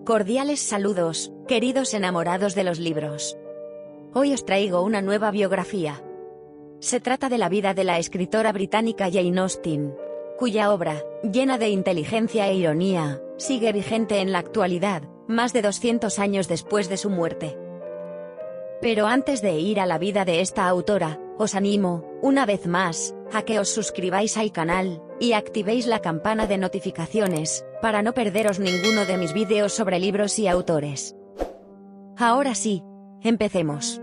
Cordiales saludos, queridos enamorados de los libros. Hoy os traigo una nueva biografía. Se trata de la vida de la escritora británica Jane Austen, cuya obra, llena de inteligencia e ironía, sigue vigente en la actualidad, más de 200 años después de su muerte. Pero antes de ir a la vida de esta autora, os animo, una vez más, a que os suscribáis al canal, y activéis la campana de notificaciones, para no perderos ninguno de mis vídeos sobre libros y autores. Ahora sí, empecemos.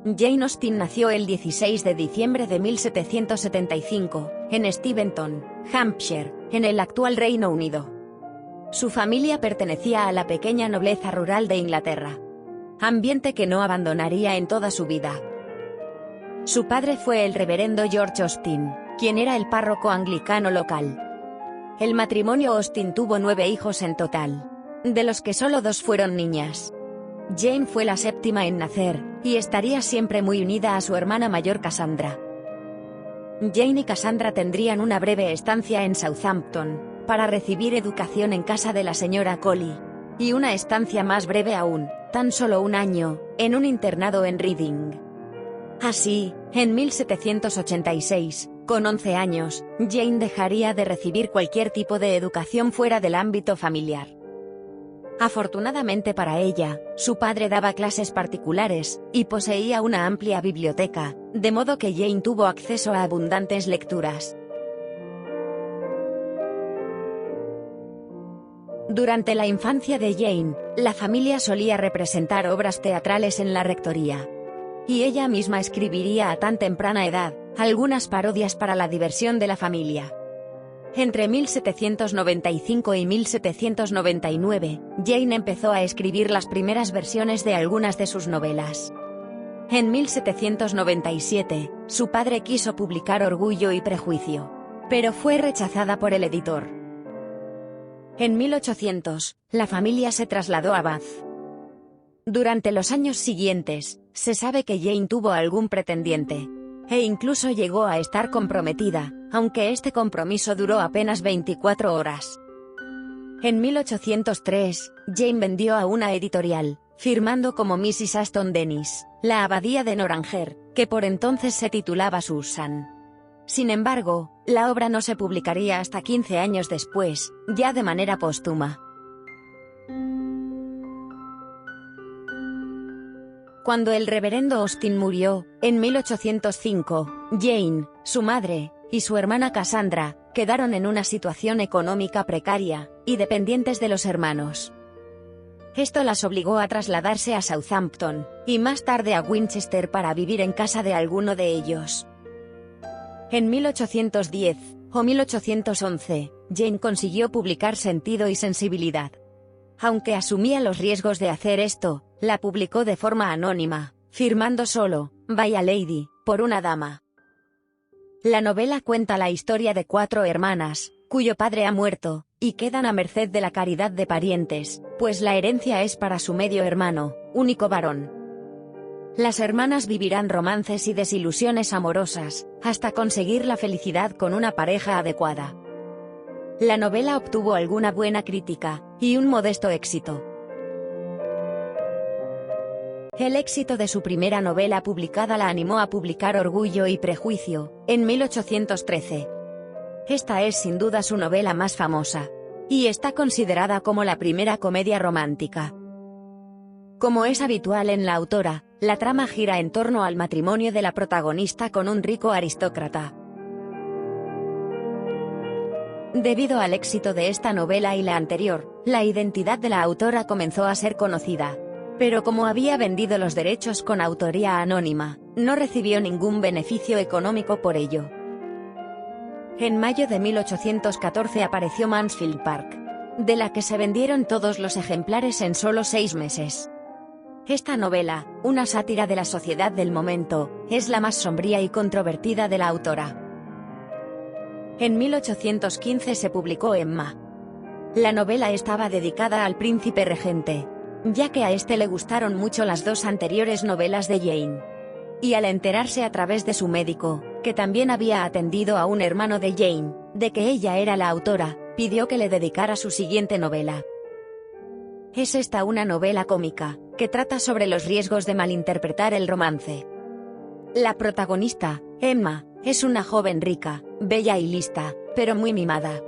Jane Austen nació el 16 de diciembre de 1775, en Steventon, Hampshire, en el actual Reino Unido. Su familia pertenecía a la pequeña nobleza rural de Inglaterra, ambiente que no abandonaría en toda su vida. Su padre fue el reverendo George Austen, quien era el párroco anglicano local. El matrimonio Austen tuvo 9 hijos en total, de los que solo 2 fueron niñas. Jane fue la séptima en nacer, y estaría siempre muy unida a su hermana mayor Cassandra. Jane y Cassandra tendrían una breve estancia en Southampton, para recibir educación en casa de la señora Colley, y una estancia más breve aún, tan solo 1 año, en un internado en Reading. Así, en 1786, con 11 años, Jane dejaría de recibir cualquier tipo de educación fuera del ámbito familiar. Afortunadamente para ella, su padre daba clases particulares, y poseía una amplia biblioteca, de modo que Jane tuvo acceso a abundantes lecturas. Durante la infancia de Jane, la familia solía representar obras teatrales en la rectoría. Y ella misma escribiría a tan temprana edad, algunas parodias para la diversión de la familia. Entre 1795 y 1799, Jane empezó a escribir las primeras versiones de algunas de sus novelas. En 1797, su padre quiso publicar Orgullo y Prejuicio, pero fue rechazada por el editor. En 1800, la familia se trasladó a Bath. Durante los años siguientes, se sabe que Jane tuvo algún pretendiente, e incluso llegó a estar comprometida, aunque este compromiso duró apenas 24 horas. En 1803, Jane vendió a una editorial, firmando como Mrs. Aston Dennis, la abadía de Noranger, que por entonces se titulaba Susan. Sin embargo, la obra no se publicaría hasta 15 años después, ya de manera póstuma. Cuando el reverendo Austen murió, en 1805, Jane, su madre, y su hermana Cassandra, quedaron en una situación económica precaria, y dependientes de los hermanos. Esto las obligó a trasladarse a Southampton, y más tarde a Winchester para vivir en casa de alguno de ellos. En 1810, o 1811, Jane consiguió publicar Sentido y Sensibilidad. Aunque asumía los riesgos de hacer esto, la publicó de forma anónima, firmando solo, by a lady, por una dama. La novela cuenta la historia de 4 hermanas, cuyo padre ha muerto, y quedan a merced de la caridad de parientes, pues la herencia es para su medio hermano, único varón. Las hermanas vivirán romances y desilusiones amorosas, hasta conseguir la felicidad con una pareja adecuada. La novela obtuvo alguna buena crítica, y un modesto éxito. El éxito de su primera novela publicada la animó a publicar Orgullo y Prejuicio, en 1813. Esta es sin duda su novela más famosa, y está considerada como la primera comedia romántica. Como es habitual en la autora, la trama gira en torno al matrimonio de la protagonista con un rico aristócrata. Debido al éxito de esta novela y la anterior, la identidad de la autora comenzó a ser conocida. Pero como había vendido los derechos con autoría anónima, no recibió ningún beneficio económico por ello. En mayo de 1814 apareció Mansfield Park, de la que se vendieron todos los ejemplares en solo 6 meses. Esta novela, una sátira de la sociedad del momento, es la más sombría y controvertida de la autora. En 1815 se publicó Emma. La novela estaba dedicada al príncipe regente, ya que a este le gustaron mucho las 2 anteriores novelas de Jane. Y al enterarse a través de su médico, que también había atendido a un hermano de Jane, de que ella era la autora, pidió que le dedicara su siguiente novela. Es esta una novela cómica, que trata sobre los riesgos de malinterpretar el romance. La protagonista, Emma, es una joven rica, bella y lista, pero muy mimada.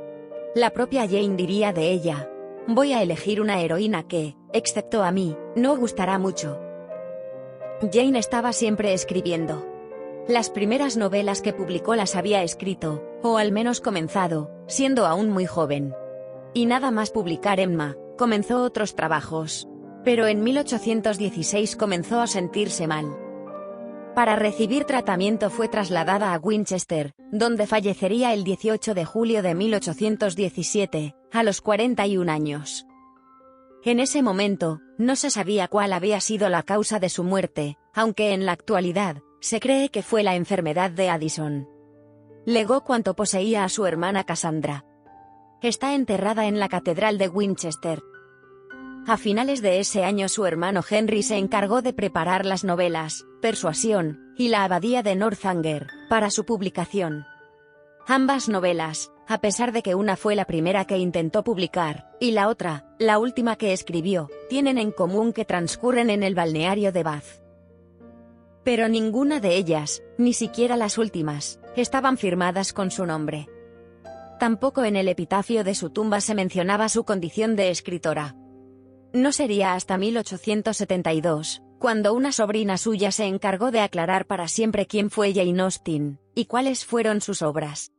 La propia Jane diría de ella: voy a elegir una heroína que, excepto a mí, no gustará mucho. Jane estaba siempre escribiendo. Las primeras novelas que publicó las había escrito, o al menos comenzado, siendo aún muy joven. Y nada más publicar Emma, comenzó otros trabajos. Pero en 1816 comenzó a sentirse mal. Para recibir tratamiento fue trasladada a Winchester, donde fallecería el 18 de julio de 1817, a los 41 años. En ese momento, no se sabía cuál había sido la causa de su muerte, aunque en la actualidad, se cree que fue la enfermedad de Addison. Legó cuanto poseía a su hermana Cassandra. Está enterrada en la Catedral de Winchester. A finales de ese año su hermano Henry se encargó de preparar las novelas, Persuasión, y La Abadía de Northanger, para su publicación. Ambas novelas, a pesar de que una fue la primera que intentó publicar, y la otra, la última que escribió, tienen en común que transcurren en el balneario de Bath. Pero ninguna de ellas, ni siquiera las últimas, estaban firmadas con su nombre. Tampoco en el epitafio de su tumba se mencionaba su condición de escritora. No sería hasta 1872, cuando una sobrina suya se encargó de aclarar para siempre quién fue Jane Austen, y cuáles fueron sus obras.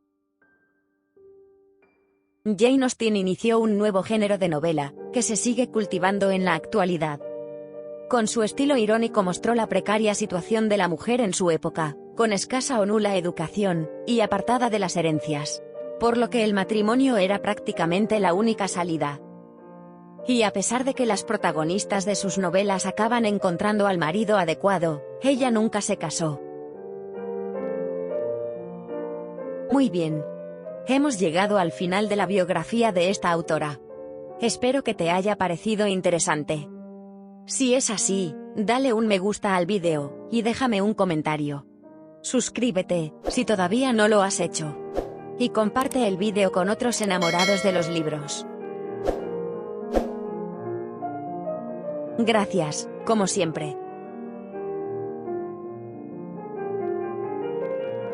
Jane Austen inició un nuevo género de novela, que se sigue cultivando en la actualidad. Con su estilo irónico mostró la precaria situación de la mujer en su época, con escasa o nula educación, y apartada de las herencias. Por lo que el matrimonio era prácticamente la única salida. Y a pesar de que las protagonistas de sus novelas acaban encontrando al marido adecuado, ella nunca se casó. Muy bien. Hemos llegado al final de la biografía de esta autora. Espero que te haya parecido interesante. Si es así, dale un me gusta al vídeo, y déjame un comentario. Suscríbete, si todavía no lo has hecho. Y comparte el vídeo con otros enamorados de los libros. Gracias, como siempre.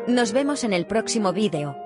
Nos vemos en el próximo vídeo.